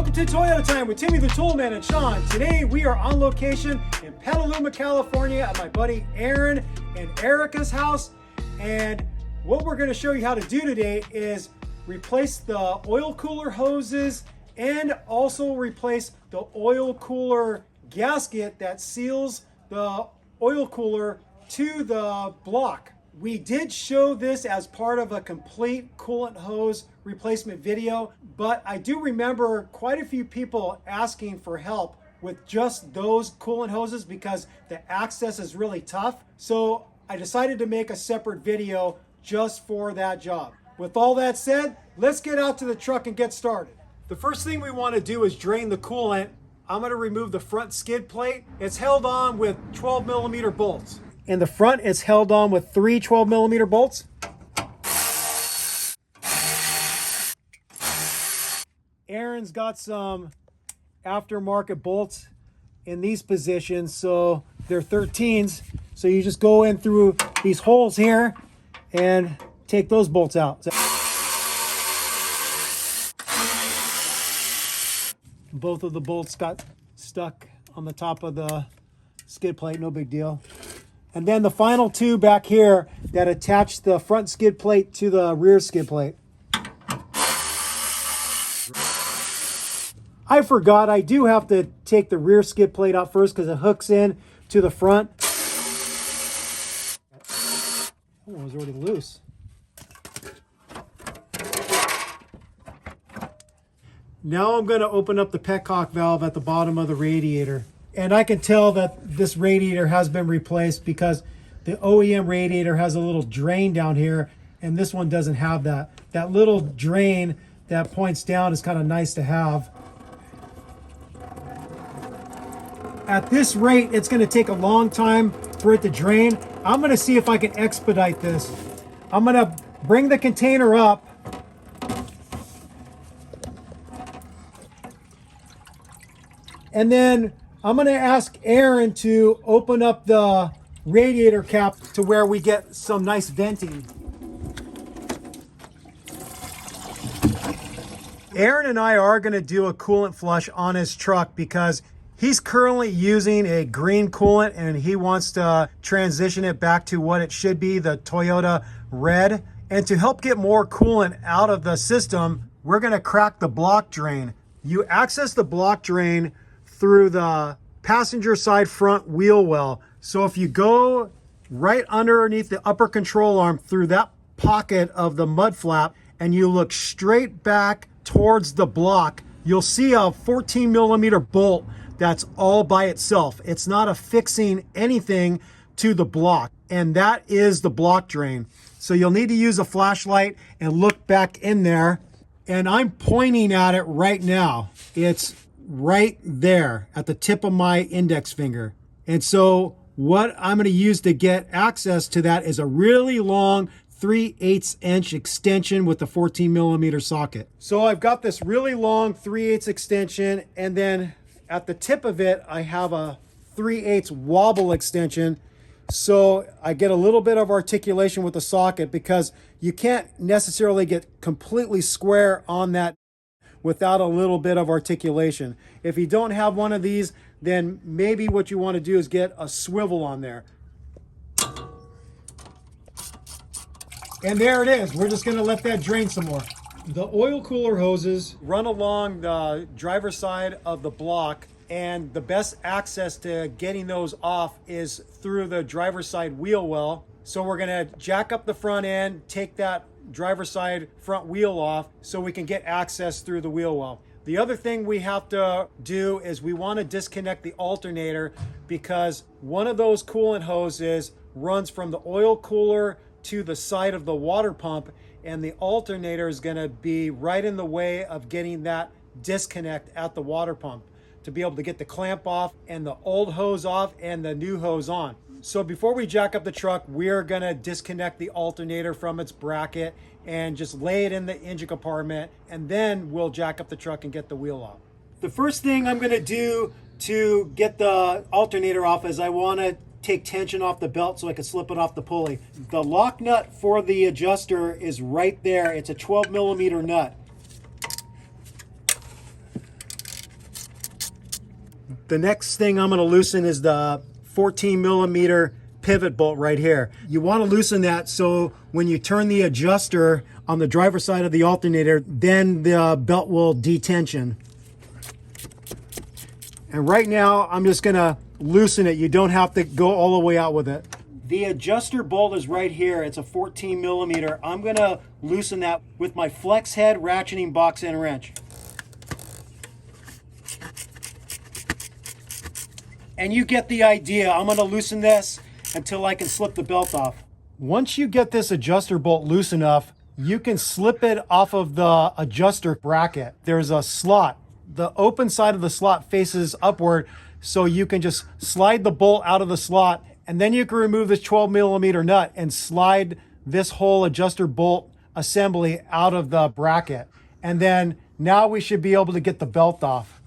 Welcome to Toyota Time with Timmy the Toolman and Sean. Today we are on location in Petaluma, California at my buddy Aaron and Erica's house. And what we're going to show you how to do today is replace the oil cooler hoses and also replace the oil cooler gasket that seals the oil cooler to the block. We did show this as part of a complete coolant hose replacement video, but I do remember quite a few people asking for help with just those coolant hoses because the access is really tough. So I decided to make a separate video just for that job. With all that said, let's get out to the truck and get started. The first thing we want to do is drain the coolant. I'm going to remove the front skid plate. It's held on with 12mm bolts. In the front, it's held on with 3 12mm bolts. Aaron's got some aftermarket bolts in these positions, so they're 13s. So you just go in through these holes here and take those bolts out. Both of the bolts got stuck on the top of the skid plate, no big deal. And then the final two back here that attach the front skid plate to the rear skid plate. I forgot, I do have to take the rear skid plate out first because it hooks in to the front. Oh, it was already loose. Now I'm going to open up the petcock valve at the bottom of the radiator. And I can tell that this radiator has been replaced because the OEM radiator has a little drain down here and this one doesn't have that. That little drain that points down is kind of nice to have. At this rate, it's going to take a long time for it to drain. I'm going to see if I can expedite this. I'm going to bring the container up. And then I'm going to ask Aaron to open up the radiator cap to where we get some nice venting. Aaron and I are going to do a coolant flush on his truck because he's currently using a green coolant and he wants to transition it back to what it should be, the Toyota red. And to help get more coolant out of the system, we're going to crack the block drain. You access the block drain through the passenger side front wheel well. So if you go right underneath the upper control arm through that pocket of the mud flap and you look straight back towards the block, you'll see a 14mm bolt that's all by itself. It's not affixing anything to the block, and that is the block drain. So you'll need to use a flashlight and look back in there, and I'm pointing at it right now. It's right there at the tip of my index finger. And so what I'm going to use to get access to that is a really long 3/8 inch extension with the 14mm socket. So I've got this really long 3/8 extension, and then at the tip of it I have a 3/8 wobble extension. So I get a little bit of articulation with the socket because you can't necessarily get completely square on that without a little bit of articulation. If you don't have one of these, then maybe what you want to do is get a swivel on there. And there it is. We're just going to let that drain some more. The oil cooler hoses run along the driver's side of the block, and the best access to getting those off is through the driver's side wheel well. So we're going to jack up the front end, take that driver's side front wheel off so we can get access through the wheel well. The other thing we have to do is we want to disconnect the alternator because one of those coolant hoses runs from the oil cooler to the side of the water pump, and the alternator is going to be right in the way of getting that disconnect at the water pump to be able to get the clamp off and the old hose off and the new hose on. So before we jack up the truck, we're going to disconnect the alternator from its bracket and just lay it in the engine compartment, and then we'll jack up the truck and get the wheel off. The first thing I'm going to do to get the alternator off is I want to take tension off the belt so I can slip it off the pulley. The lock nut for the adjuster is right there. It's a 12mm nut. The next thing I'm going to loosen is the 14 millimeter pivot bolt right here. You want to loosen that so when you turn the adjuster on the driver's side of the alternator, then the belt will detension. And right now, I'm just going to loosen it. You don't have to go all the way out with it. The adjuster bolt is right here. It's a 14 millimeter. I'm going to loosen that with my flex head ratcheting box and wrench. And you get the idea. I'm going to loosen this until I can slip the belt off. Once you get this adjuster bolt loose enough, you can slip it off of the adjuster bracket. There's a slot. The open side of the slot faces upward, so you can just slide the bolt out of the slot, and then you can remove this 12 millimeter nut and slide this whole adjuster bolt assembly out of the bracket. And then now we should be able to get the belt off.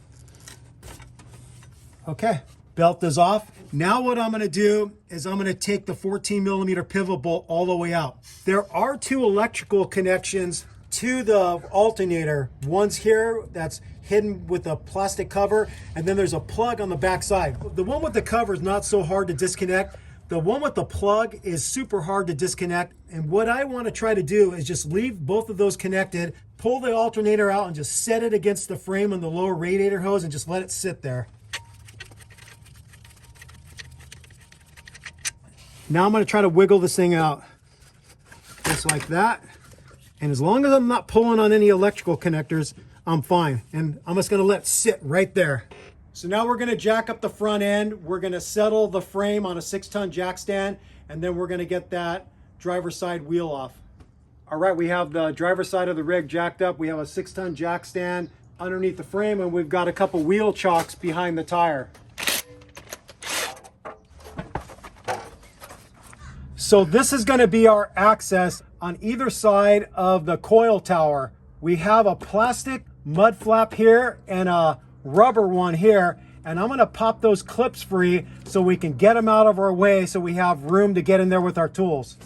Okay, belt is off. Now what I'm going to do is I'm going to take the 14 millimeter pivot bolt all the way out. There are two electrical connections to the alternator. One's here that's hidden with a plastic cover, and then there's a plug on the back side. The one with the cover is not so hard to disconnect. The one with the plug is super hard to disconnect. And what I want to try to do is just leave both of those connected, pull the alternator out and just set it against the frame on the lower radiator hose and just let it sit there. Now I'm going to try to wiggle this thing out just like that. And as long as I'm not pulling on any electrical connectors, I'm fine. And I'm just going to let it sit right there. So now we're going to jack up the front end. We're going to settle the frame on a 6-ton jack stand, and then we're going to get that driver's side wheel off. All right, we have the driver's side of the rig jacked up. We have a 6-ton jack stand underneath the frame, and we've got a couple wheel chocks behind the tire. So this is going to be our access on either side of the coil tower. We have a plastic mud flap here and a rubber one here, and I'm going to pop those clips free so we can get them out of our way so we have room to get in there with our tools.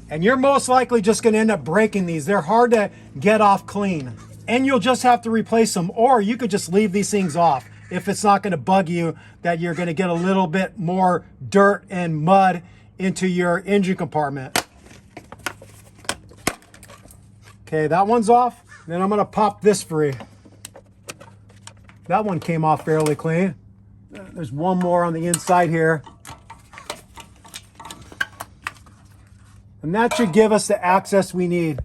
And you're most likely just going to end up breaking these. They're hard to get off clean, and you'll just have to replace them, or you could just leave these things off if it's not going to bug you that you're going to get a little bit more dirt and mud into your engine compartment. Okay, that one's off. Then I'm going to pop this free. That one came off fairly clean. There's one more on the inside here. And that should give us the access we need.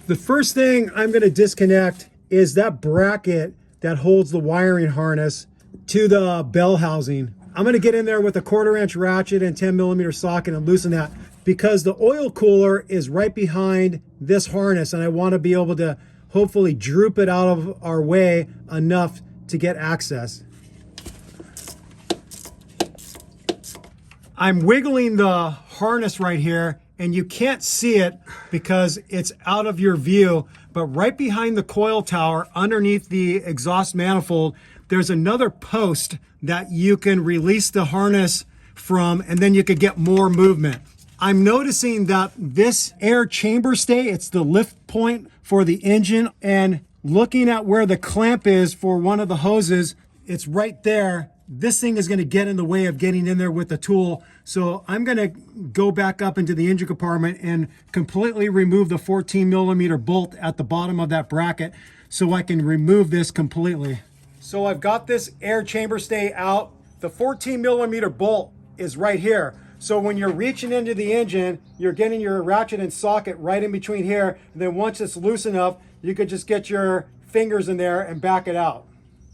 The first thing I'm going to disconnect is that bracket that holds the wiring harness to the bell housing. I'm going to get in there with a 1/4 inch ratchet and 10 millimeter socket and loosen that, because the oil cooler is right behind this harness, and I want to be able to hopefully droop it out of our way enough to get access. I'm wiggling the harness right here, and you can't see it because it's out of your view, but right behind the coil tower, underneath the exhaust manifold, there's another post that you can release the harness from, and then you could get more movement. I'm noticing that this air chamber stay, it's the lift point for the engine, and looking at where the clamp is for one of the hoses, it's right there. This thing is going to get in the way of getting in there with the tool. So I'm going to go back up into the engine compartment and completely remove the 14 millimeter bolt at the bottom of that bracket so I can remove this completely. So I've got this air chamber stay out. The 14 millimeter bolt is right here. So when you're reaching into the engine, you're getting your ratchet and socket right in between here. And then once it's loose enough, you could just get your fingers in there and back it out.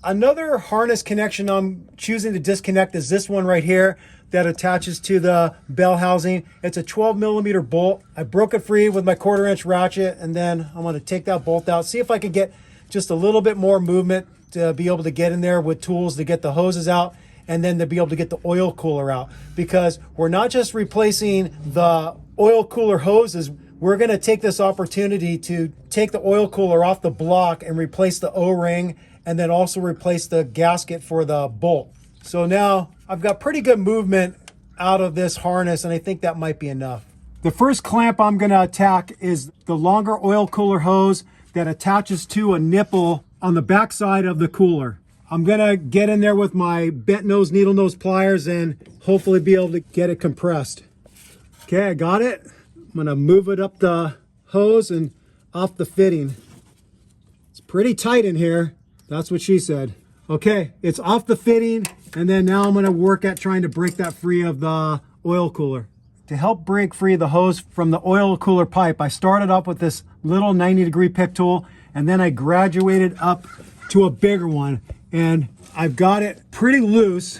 Another harness connection I'm choosing to disconnect is this one right here that attaches to the bell housing. It's a 12 millimeter bolt. I broke it free with my 1/4 inch ratchet, and then I'm going to take that bolt out, see if I can get just a little bit more movement to be able to get in there with tools to get the hoses out, and then to be able to get the oil cooler out. Because we're not just replacing the oil cooler hoses, we're going to take this opportunity to take the oil cooler off the block and replace the O-ring, and then also replace the gasket for the bolt. So now I've got pretty good movement out of this harness, and I think that might be enough. The first clamp I'm going to attack is the longer oil cooler hose that attaches to a nipple on the back side of the cooler. I'm gonna get in there with my bent nose needle nose pliers and hopefully be able to get it compressed. Okay, I got it. I'm gonna move it up the hose and off the fitting. It's pretty tight in here. That's what she said. Okay, it's off the fitting, and then now I'm gonna work at trying to break that free of the oil cooler. To help break free the hose from the oil cooler pipe, I started off with this little 90-degree pick tool, and then I graduated up to a bigger one, and I've got it pretty loose.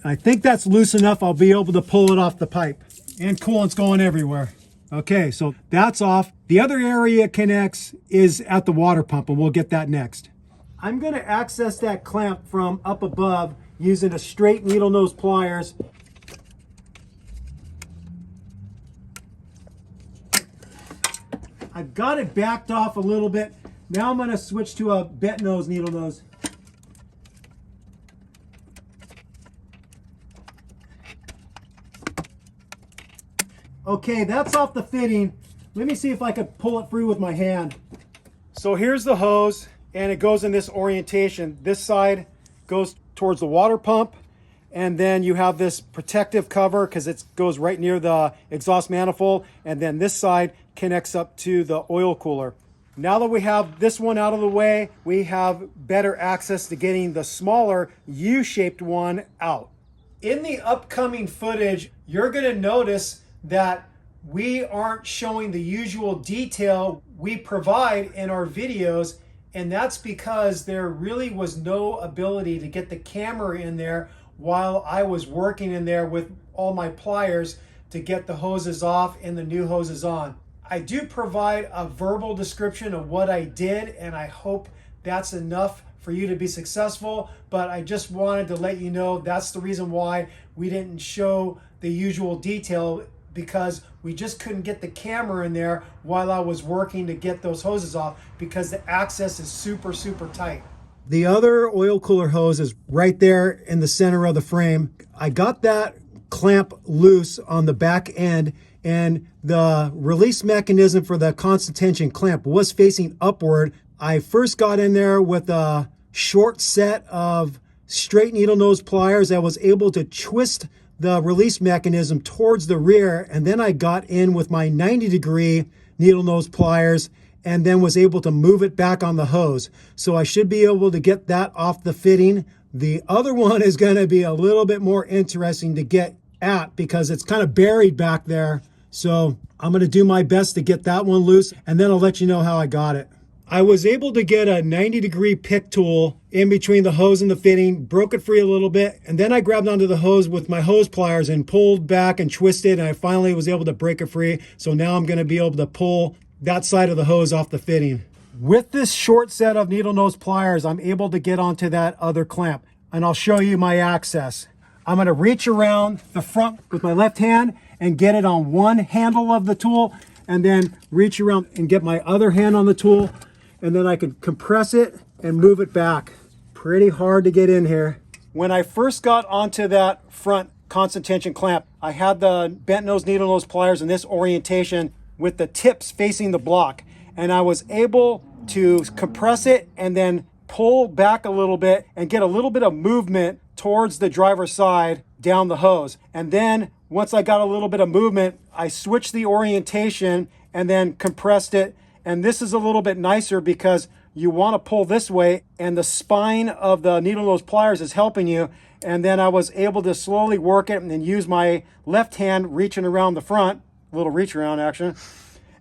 I think that's loose enough I'll be able to pull it off the pipe. And coolant's going everywhere. Okay, so that's off. The other area it connects is at the water pump, and we'll get that next. I'm gonna access that clamp from up above using a straight needle nose pliers. I've got it backed off a little bit. Now I'm gonna switch to a bent nose needle nose. Okay, that's off the fitting. Let me see if I can pull it free with my hand. So here's the hose, and it goes in this orientation. This side goes towards the water pump, and then you have this protective cover because it goes right near the exhaust manifold, and then this side connects up to the oil cooler. Now that we have this one out of the way, we have better access to getting the smaller U-shaped one out. In the upcoming footage, you're gonna notice that we aren't showing the usual detail we provide in our videos, and that's because there really was no ability to get the camera in there while I was working in there with all my pliers to get the hoses off and the new hoses on. I do provide a verbal description of what I did, and I hope that's enough for you to be successful, but I just wanted to let you know that's the reason why we didn't show the usual detail, because we just couldn't get the camera in there while I was working to get those hoses off because the access is super tight. The other oil cooler hose is right there in the center of the frame. I got that clamp loose on the back end, and the release mechanism for the constant tension clamp was facing upward. I first got in there with a short set of straight needle nose pliers. I was able to twist the release mechanism towards the rear, and then I got in with my 90-degree needle nose pliers and then was able to move it back on the hose. So I should be able to get that off the fitting. The other one is going to be a little bit more interesting to get at because it's kind of buried back there. So I'm going to do my best to get that one loose, and then I'll let you know how I got it. I was able to get a 90-degree pick tool in between the hose and the fitting, broke it free a little bit, and then I grabbed onto the hose with my hose pliers and pulled back and twisted, and I finally was able to break it free. So now I'm going to be able to pull that side of the hose off the fitting. With this short set of needle nose pliers, I'm able to get onto that other clamp, and I'll show you my access. I'm going to reach around the front with my left hand and get it on one handle of the tool, and then reach around and get my other hand on the tool, and then I can compress it and move it back. Pretty hard to get in here. When I first got onto that front constant tension clamp, I had the bent nose needle nose pliers in this orientation with the tips facing the block, and I was able to compress it and then pull back a little bit and get a little bit of movement towards the driver's side down the hose. And then once I got a little bit of movement, I switched the orientation and then compressed it. And this is a little bit nicer because you want to pull this way and the spine of the needle nose pliers is helping you. And then I was able to slowly work it and then use my left hand reaching around the front, a little reach around action.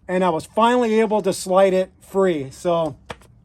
And I was finally able to slide it free. So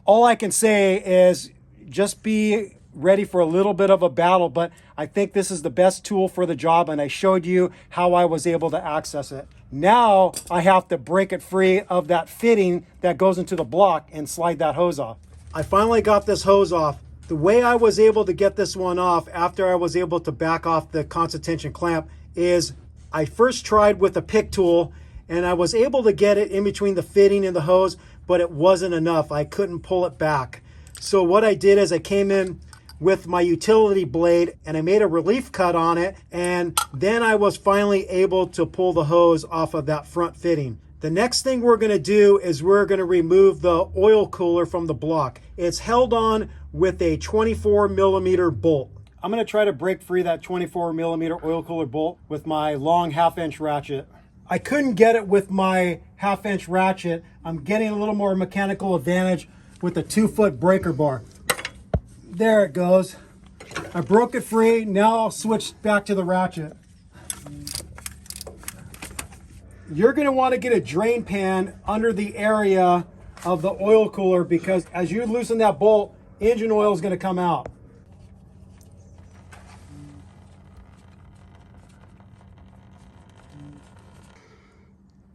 all I can say is just be ready for a little bit of a battle, but I think this is the best tool for the job, and I showed you how I was able to access it. Now I have to break it free of that fitting that goes into the block and slide that hose off. I finally got this hose off. The way I was able to get this one off after I was able to back off the constant tension clamp is I first tried with a pick tool, and I was able to get it in between the fitting and the hose, but it wasn't enough. I couldn't pull it back. So what I did is I came in with my utility blade and I made a relief cut on it, and then I was finally able to pull the hose off of that front fitting. The next thing we're going to do is we're going to remove the oil cooler from the block. It's held on with a 24mm bolt. I'm going to try to break free that 24mm oil cooler bolt with my long 1/2-inch ratchet. I couldn't get it with my 1/2-inch ratchet. I'm getting a little more mechanical advantage with the 2-foot breaker bar. There it goes. I broke it free. Now I'll switch back to the ratchet. You're going to want to get a drain pan under the area of the oil cooler, because as you loosen that bolt, engine oil is going to come out.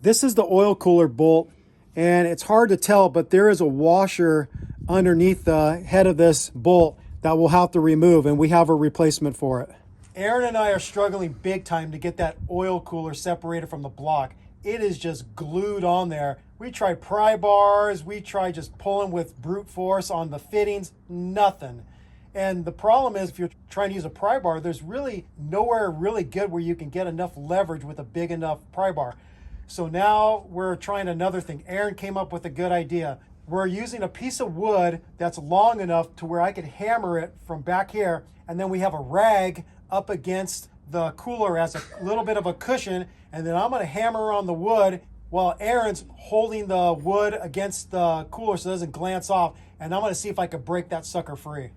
This is the oil cooler bolt, and it's hard to tell, but there is a washer underneath the head of this bolt that we'll have to remove, and we have a replacement for it. Aaron and I are struggling big time to get that oil cooler separated from the block. It is just glued on there. We tried pry bars, we tried just pulling with brute force on the fittings, nothing. And the problem is, if you're trying to use a pry bar, there's really nowhere really good where you can get enough leverage with a big enough pry bar. So now we're trying another thing. Aaron came up with a good idea. We're using a piece of wood that's long enough to where I could hammer it from back here, and then we have a rag up against the cooler as a little bit of a cushion, and then I'm going to hammer on the wood while Aaron's holding the wood against the cooler so it doesn't glance off, and I'm going to see if I can break that sucker free.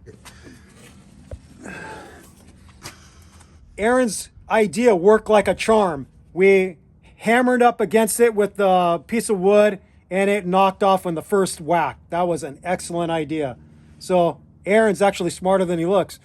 Aaron's idea worked like a charm. We hammered up against it with the piece of wood, and it knocked off on the first whack. That was an excellent idea. So Aaron's actually smarter than he looks.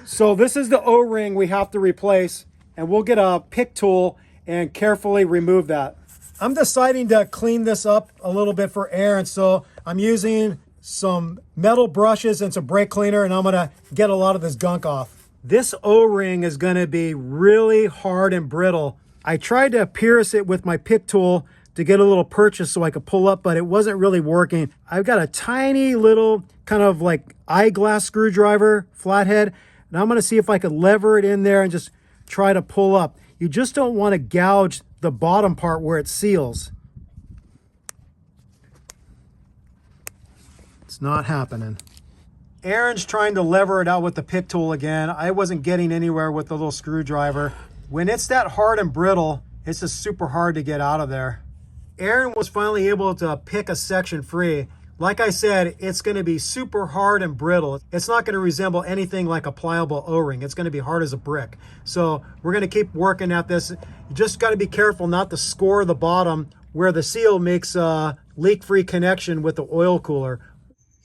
So this is the O-ring we have to replace, and we'll get a pick tool and carefully remove that. I'm deciding to clean this up a little bit for Aaron, so I'm using some metal brushes and some brake cleaner, and I'm gonna get a lot of this gunk off. This O-ring is gonna be really hard and brittle. I tried to pierce it with my pick tool to get a little purchase so I could pull up, but it wasn't really working. I've got a tiny little kind of like eyeglass screwdriver, flathead, and I'm gonna see if I could lever it in there and just try to pull up. You just don't wanna gouge the bottom part where it seals. It's not happening. Aaron's trying to lever it out with the pick tool again. I wasn't getting anywhere with the little screwdriver. When it's that hard and brittle, it's just super hard to get out of there. Aaron was finally able to pick a section free. Like I said, it's going to be super hard and brittle. It's not going to resemble anything like a pliable O-ring. It's going to be hard as a brick. So we're going to keep working at this. You just got to be careful not to score the bottom where the seal makes a leak-free connection with the oil cooler.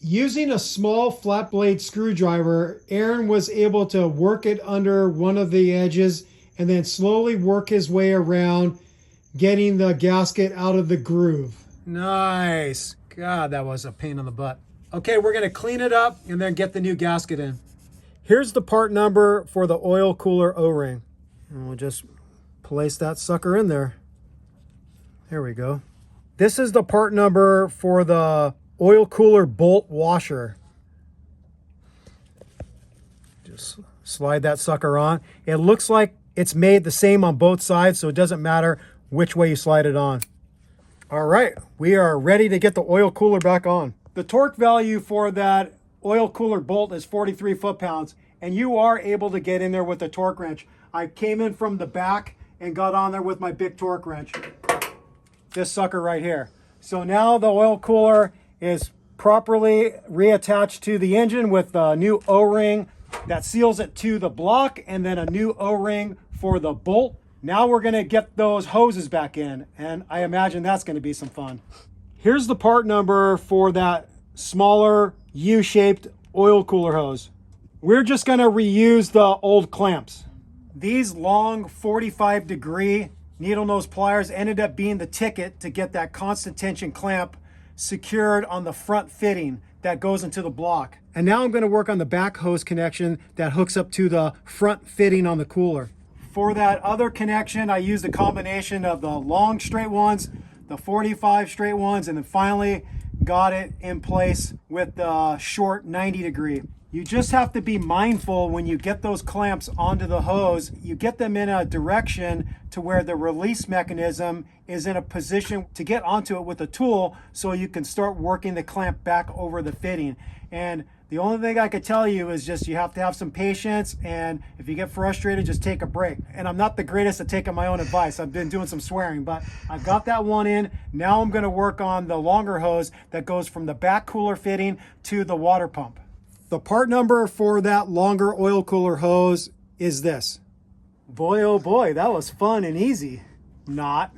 Using a small flat blade screwdriver, Aaron was able to work it under one of the edges and then slowly work his way around, getting the gasket out of the groove. Nice. God, that was a pain in the butt. Okay, we're gonna clean it up and then get the new gasket in. Here's the part number for the oil cooler O-ring. And we'll just place that sucker in there. There we go. This is the part number for the oil cooler bolt washer. Just slide that sucker on. It looks like it's made the same on both sides, so it doesn't matter which way you slide it on. All right, we are ready to get the oil cooler back on. The torque value for that oil cooler bolt is 43 foot-pounds, and you are able to get in there with a torque wrench. I came in from the back and got on there with my big torque wrench. This sucker right here. So now the oil cooler is properly reattached to the engine with a new O-ring that seals it to the block, and then a new O-ring for the bolt. Now we're gonna get those hoses back in, and I imagine that's gonna be some fun. Here's the part number for that smaller U-shaped oil cooler hose. We're just gonna reuse the old clamps. These long 45-degree needle nose pliers ended up being the ticket to get that constant tension clamp secured on the front fitting that goes into the block. And now I'm gonna work on the back hose connection that hooks up to the front fitting on the cooler. For that other connection, I used a combination of the long straight ones, the 45 straight ones, and then finally got it in place with the short 90-degree. You just have to be mindful when you get those clamps onto the hose, you get them in a direction to where the release mechanism is in a position to get onto it with a tool so you can start working the clamp back over the fitting. And the only thing I could tell you is just you have to have some patience, and if you get frustrated, just take a break. And I'm not the greatest at taking my own advice. I've been doing some swearing, but I've got that one in. Now I'm gonna work on the longer hose that goes from the back cooler fitting to the water pump. The part number for that longer oil cooler hose is this. Boy, oh boy, that was fun and easy. Not.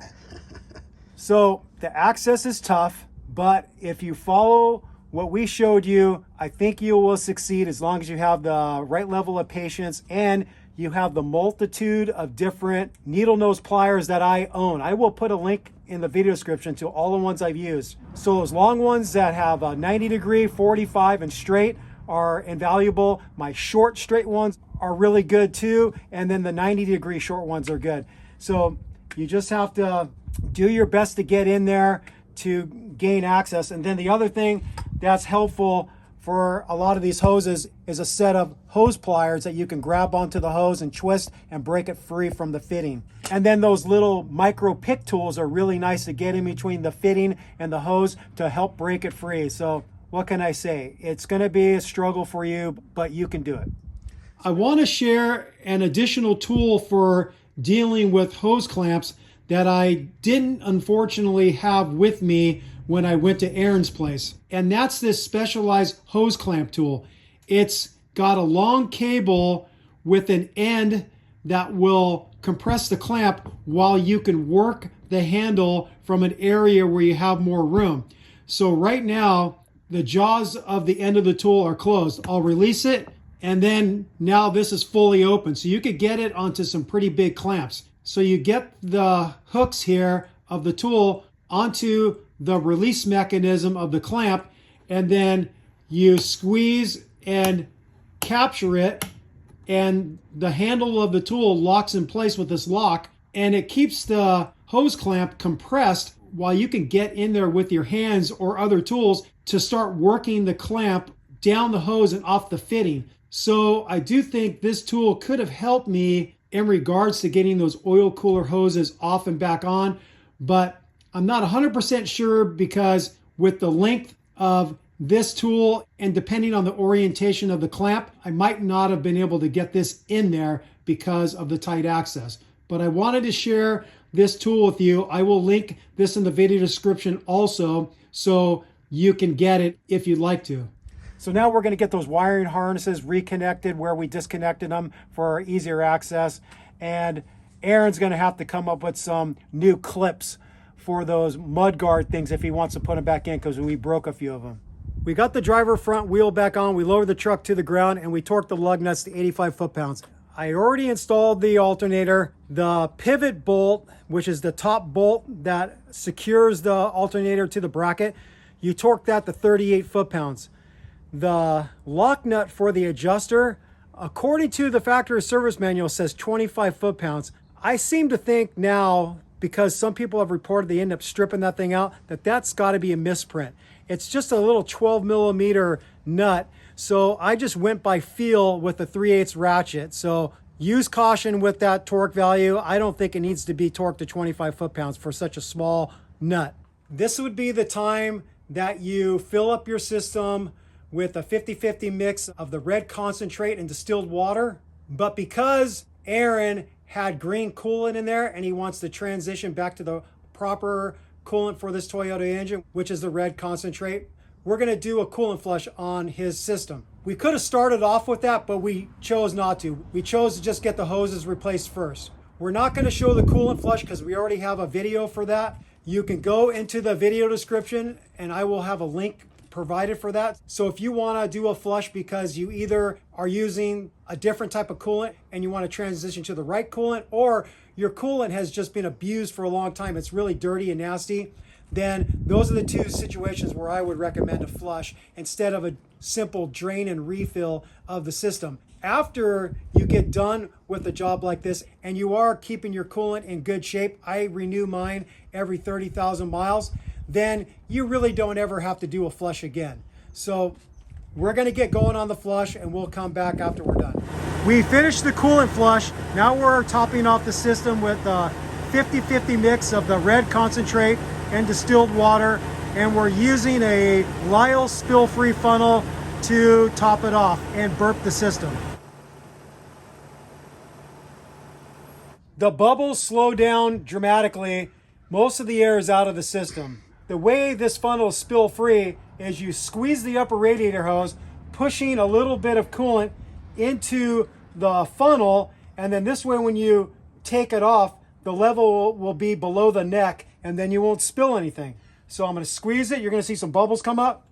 So the access is tough, but if you follow what we showed you, I think you will succeed as long as you have the right level of patience and you have the multitude of different needle nose pliers that I own. I will put a link in the video description to all the ones I've used. So those long ones that have a 90 degree, 45 and straight are invaluable. My short straight ones are really good too. And then the 90 degree short ones are good. So you just have to do your best to get in there to gain access. And then the other thing that's helpful for a lot of these hoses is a set of hose pliers that you can grab onto the hose and twist and break it free from the fitting. And then those little micro pick tools are really nice to get in between the fitting and the hose to help break it free. So what can I say? It's going to be a struggle for you, but you can do it. I want to share an additional tool for dealing with hose clamps that I didn't unfortunately have with me when I went to Aaron's place. And that's this specialized hose clamp tool. It's got a long cable with an end that will compress the clamp while you can work the handle from an area where you have more room. So right now, the jaws of the end of the tool are closed. I'll release it, and then now this is fully open. So you could get it onto some pretty big clamps. So you get the hooks here of the tool onto the release mechanism of the clamp, and then you squeeze and capture it, and the handle of the tool locks in place with this lock, and it keeps the hose clamp compressed while you can get in there with your hands or other tools to start working the clamp down the hose and off the fitting. So I do think this tool could have helped me in regards to getting those oil cooler hoses off and back on, but I'm not 100% sure because with the length of this tool and depending on the orientation of the clamp, I might not have been able to get this in there because of the tight access. But I wanted to share this tool with you. I will link this in the video description also so you can get it if you'd like to. So now we're going to get those wiring harnesses reconnected where we disconnected them for easier access. And Aaron's going to have to come up with some new clips for those mud guard things if he wants to put them back in because we broke a few of them. We got the driver front wheel back on, we lowered the truck to the ground, and we torqued the lug nuts to 85 foot-pounds. I already installed the alternator. The pivot bolt, which is the top bolt that secures the alternator to the bracket, you torque that to 38 foot-pounds. The lock nut for the adjuster, according to the factory service manual, says 25 foot-pounds. I seem to think now, because some people have reported they end up stripping that thing out, that's got to be a misprint. It's just a little 12 millimeter nut. So I just went by feel with the 3/8 ratchet. So use caution with that torque value. I don't think it needs to be torqued to 25 foot-pounds for such a small nut. This would be the time that you fill up your system with a 50-50 mix of the red concentrate and distilled water. But because Aaron had green coolant in there and he wants to transition back to the proper coolant for this Toyota engine, which is the red concentrate, we're going to do a coolant flush on his system. We could have started off with that, but we chose not to. We chose to just get the hoses replaced first. We're not going to show the coolant flush because we already have a video for that. You can go into the video description and I will have a link provided for that. So if you want to do a flush because you either are using a different type of coolant and you want to transition to the right coolant, or your coolant has just been abused for a long time, it's really dirty and nasty, then those are the two situations where I would recommend a flush instead of a simple drain and refill of the system. After you get done with a job like this and you are keeping your coolant in good shape, I renew mine every 30,000 miles, then you really don't ever have to do a flush again. So We're gonna get going on the flush and we'll come back after we're done. We finished the coolant flush. Now we're topping off the system with a 50-50 mix of the red concentrate and distilled water. And we're using a Lyle spill-free funnel to top it off and burp the system. The bubbles slow down dramatically. Most of the air is out of the system. The way this funnel is spill-free is you squeeze the upper radiator hose, pushing a little bit of coolant into the funnel, and then this way when you take it off, the level will be below the neck, and then you won't spill anything. So I'm going to squeeze it. You're going to see some bubbles come up.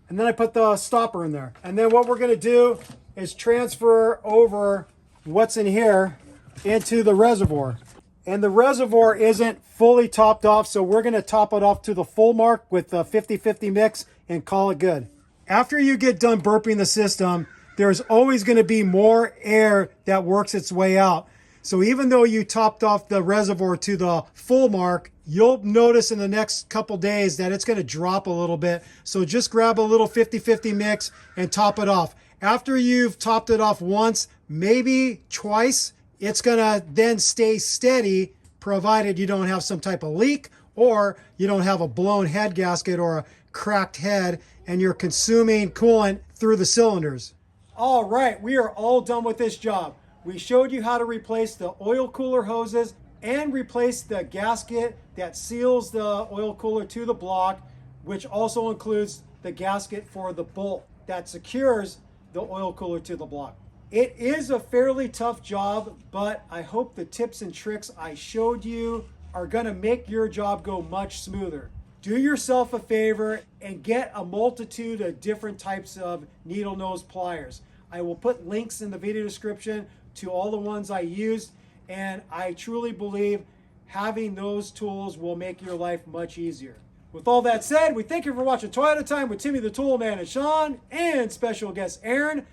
And then I put the stopper in there. And then what we're going to do is transfer over what's in here into the reservoir. And the reservoir isn't fully topped off, so we're going to top it off to the full mark with the 50-50 mix and call it good. After you get done burping the system, there's always going to be more air that works its way out. So even though you topped off the reservoir to the full mark, you'll notice in the next couple days that it's going to drop a little bit. So just grab a little 50-50 mix and top it off. After you've topped it off once, maybe twice, it's going to then stay steady, provided you don't have some type of leak or you don't have a blown head gasket or a cracked head and you're consuming coolant through the cylinders. All right, we are all done with this job. We showed you how to replace the oil cooler hoses and replace the gasket that seals the oil cooler to the block, which also includes the gasket for the bolt that secures the oil cooler to the block. It is a fairly tough job, but I hope the tips and tricks I showed you are gonna make your job go much smoother. Do yourself a favor and get a multitude of different types of needle nose pliers. I will put links in the video description to all the ones I used, and I truly believe having those tools will make your life much easier. With all that said, we thank you for watching Toyota Time with Timmy the Tool Man and Sean and special guest Aaron.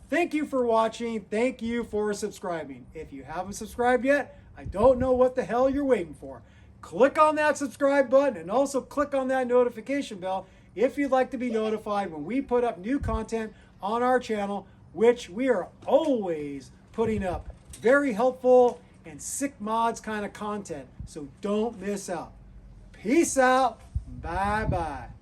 Thank you for watching. Thank you for subscribing. If you haven't subscribed yet, I don't know what the hell you're waiting for. Click on that subscribe button and also click on that notification bell if you'd like to be notified when we put up new content on our channel, which we are always putting up very helpful and sick mods kind of content. So don't miss out. Peace out. Bye-bye.